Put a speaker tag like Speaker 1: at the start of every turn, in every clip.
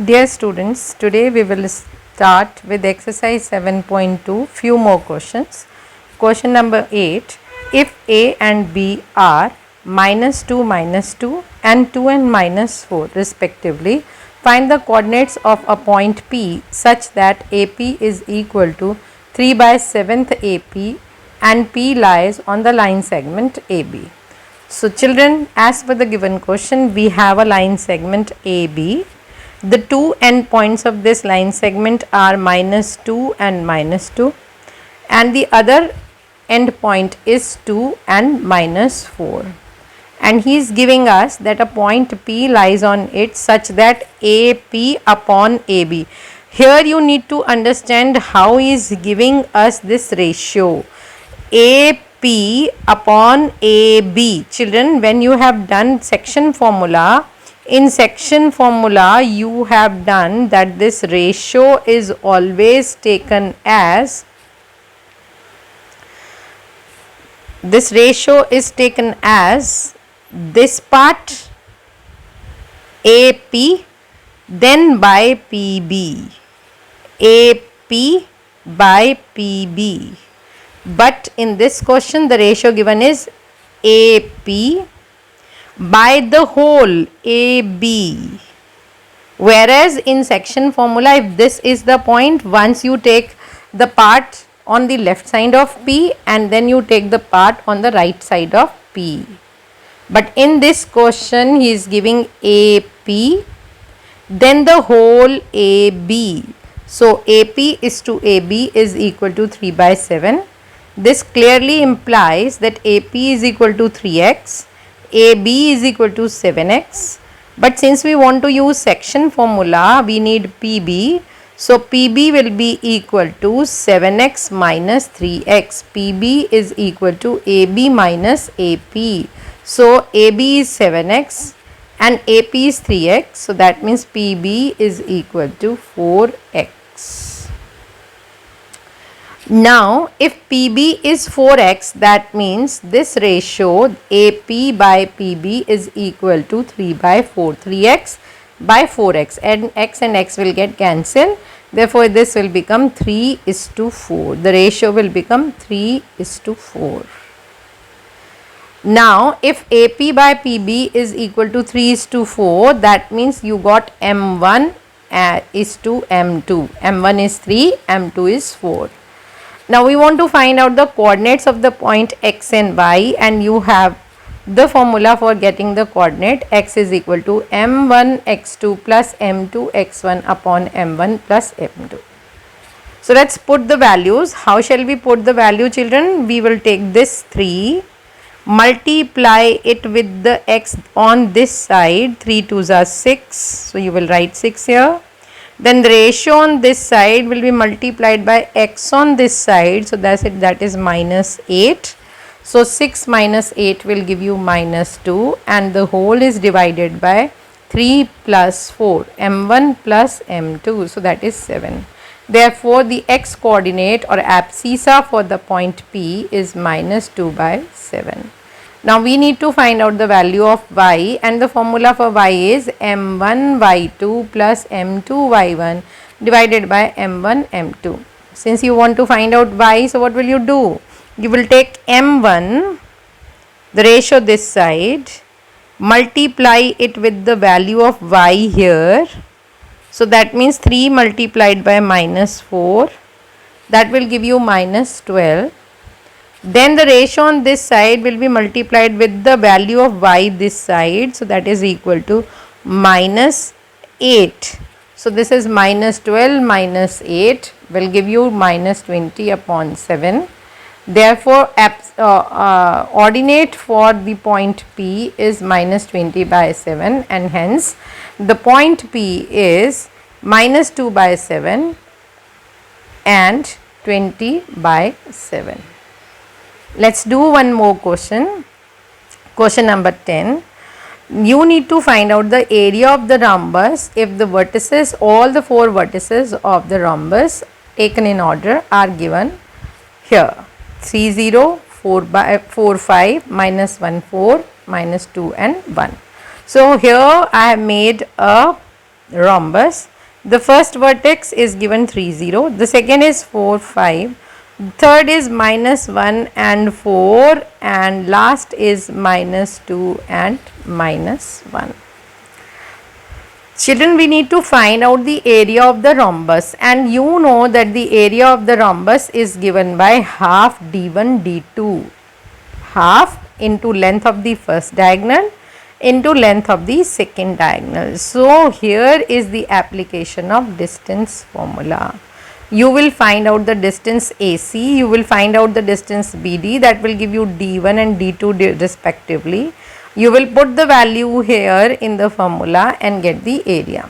Speaker 1: Dear students, today we will start with exercise 7.2, few more questions. Question number 8, if A and B are -2, -2 and 2 and -4 respectively, find the coordinates of a point P such that AP is equal to 3/7th AP and P lies on the line segment AB. So children, as per the given question, we have a line segment AB. The two end points of this line segment are -2 and -2, and the other end point is 2 and -4, and he is giving us that a point P lies on it such that AP upon AB. Here you need to understand how he is giving us this ratio AP upon AB. Children, when you have done section formula, in section formula you have done that this ratio is always taken as this part AP then by PB, AP by PB, but in this question the ratio given is AP by the whole AB, whereas in section formula if this is the point, once you take the part on the left side of P and then you take the part on the right side of P, but in this question he is giving AP then the whole AB. So AP is to AB is equal to 3/7. This clearly implies that AP is equal to 3x, AB is equal to 7x, but since we want to use section formula we need PB, so PB will be equal to 7x minus 3x. PB is equal to AB minus AP, so AB is 7x and AP is 3x, so that means PB is equal to 4x. Now if PB is 4x, that means this ratio AP by PB is equal to 3/4, 3x by 4x, and x will get cancelled, therefore this will become 3:4. The ratio will become 3:4. Now if AP by PB is equal to 3:4, that means you got M1 is to M2. M1 is 3, M2 is 4. Now we want to find out the coordinates of the point x and y, and you have the formula for getting the coordinate. X is equal to m1 x2 plus m2 x1 upon m1 plus m2. So let's put the values. How shall we put the value, children? We will take this 3, multiply it with the x on this side, 3 2s are 6, so you will write 6 here. Then the ratio on this side will be multiplied by x on this side, so that's it, that is -8. So 6 minus 8 will give you -2, and the whole is divided by 3 plus 4, m1 plus m2, so that is 7. Therefore the x coordinate or abscissa for the point P is -2/7. Now we need to find out the value of y, and the formula for y is m1 y2 plus m2 y1 divided by m1 m2. Since you want to find out y, so what will you do? You will take m1, the ratio this side, multiply it with the value of y here, so that means 3 multiplied by -4, that will give you -12. Then the ratio on this side will be multiplied with the value of y this side, so that is equal to -8. So this is -12 minus 8 will give you -20 upon 7. Therefore ordinate for the point P is -20/7, and hence the point P is -2/7 and 20/7. Let's do one more question. Question number 10. You need to find out the area of the rhombus if the vertices, all the 4 vertices of the rhombus taken in order are given here. 3 0, 4 5, -1 4, -2 and 1. So here I have made a rhombus. The first vertex is given 3 0, the second is 4 5, third is -1 and 4, and last is -2 and -1. Children, we need to find out the area of the rhombus, and you know that the area of the rhombus is given by half d1 d2, half into length of the first diagonal into length of the second diagonal. So here is the application of distance formula. You will find out the distance AC, you will find out the distance BD, that will give you D1 and D2 respectively. You will put the value here in the formula and get the area.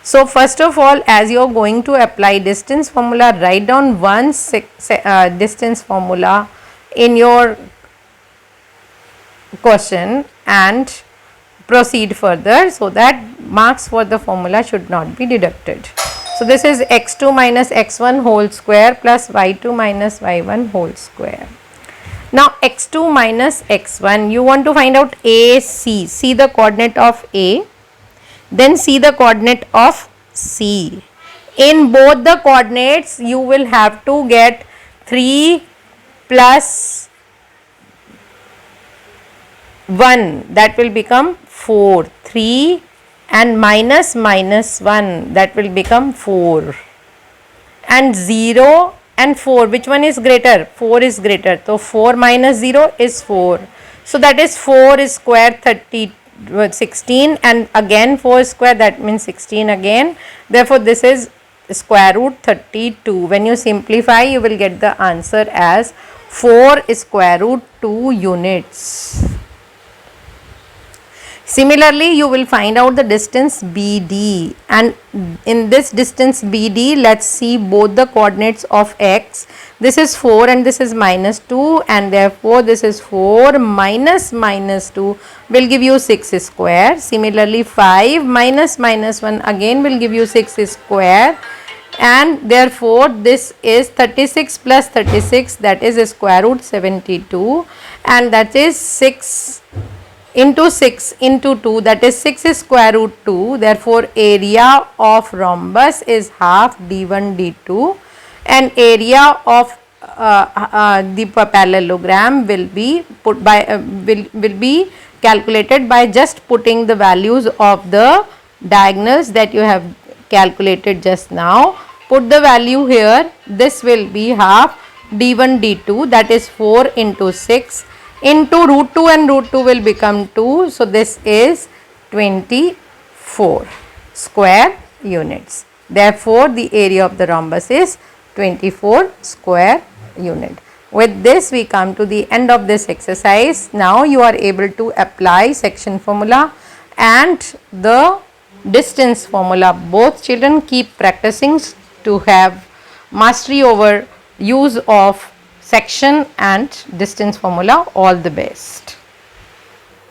Speaker 1: So first of all, as you are going to apply distance formula, write down one distance formula in your question and proceed further, so that marks for the formula should not be deducted. So this is x2 minus x1 whole square plus y2 minus y1 whole square. Now x2 minus x1, you want to find out AC. See the coordinate of A, then see the coordinate of C. In both the coordinates you will have to get 3 plus 1, that will become 4, 3 and minus 1, that will become 4, and 0 and 4, which one is greater? 4 is greater, so 4 minus 0 is 4, so that is 4 square 16, and again 4 square, that means 16 again, therefore this is square root 32. When you simplify, you will get the answer as 4 square root 2 units. Similarly, you will find out the distance BD, and in this distance BD, let's see both the coordinates of x. This is 4 and this is -2, and therefore this is 4 minus -2 will give you 6 square. Similarly, 5 minus -1 again will give you 6 square, and therefore this is 36 plus 36, that is square root 72, and that is 6 into 6 into 2, that is 6 square root 2. Therefore area of rhombus is half d1 d2, and area of the parallelogram will be put by will be calculated by just putting the values of the diagonals that you have calculated just now. Put the value here, this will be half d1 d2, that is 4 into 6 into root 2, and root 2 will become 2. So this is 24 square units. Therefore the area of the rhombus is 24 square unit. With this we come to the end of this exercise. Now you are able to apply section formula and the distance formula. Both children keep practicing to have mastery over use of section and distance formula. All the best.